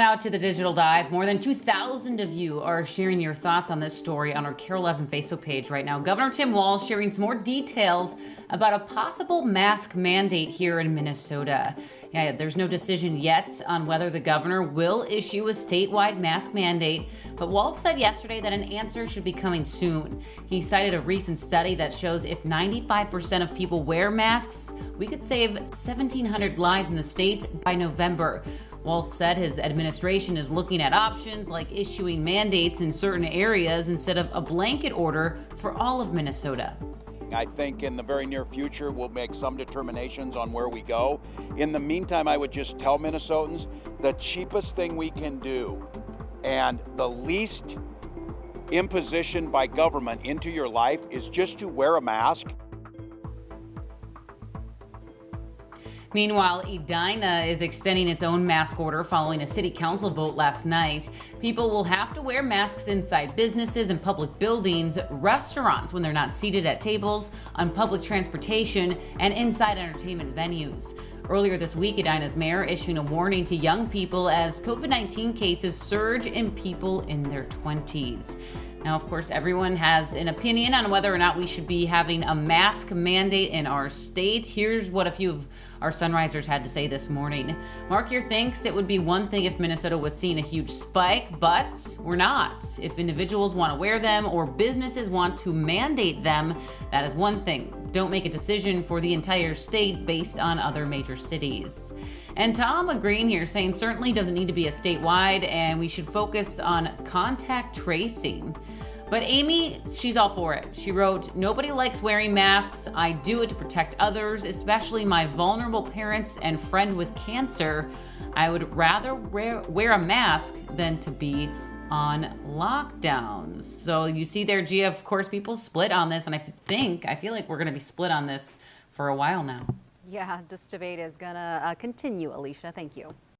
Now to the digital dive. More than 2,000 of you are sharing your thoughts on this story on our KARE 11 Facebook page right now. Governor Tim Walz sharing some more details about a possible mask mandate here in Minnesota. Yeah, there's no decision yet on whether the governor will issue a statewide mask mandate, but Walz said yesterday that an answer should be coming soon. He cited a recent study that shows if 95% of people wear masks, we could save 1,700 lives in the state by November. Walz said his administration is looking at options like issuing mandates in certain areas instead of a blanket order for all of Minnesota. I think in the very near future we'll make some determinations on where we go. In the meantime, I would just tell Minnesotans the cheapest thing we can do and the least imposition by government into your life is just to wear a mask. Meanwhile, Edina is extending its own mask order following a city council vote last night. People will have to wear masks inside businesses and public buildings, restaurants when they're not seated at tables, on public transportation, and inside entertainment venues. Earlier this week, Edina's mayor issuing a warning to young people as COVID-19 cases surge in people in their 20s. Now, of course, everyone has an opinion on whether or not we should be having a mask mandate in our state. Here's what a few of our Sunrisers had to say this morning. Mark here thinks it would be one thing if Minnesota was seeing a huge spike, but we're not. If individuals want to wear them or businesses want to mandate them, that is one thing. Don't make a decision for the entire state based on other major cities. And Tom agreeing here, saying certainly doesn't need to be a statewide and we should focus on contact tracing. But Amy, she's all for it. She wrote, "Nobody likes wearing masks. I do it to protect others, especially my vulnerable parents and friend with cancer. I would rather wear a mask than to be on lockdowns." So you see there, Gia, of course, people split on this. And I feel like we're going to be split on this for a while now. Yeah, this debate is going to continue, Alicia. Thank you.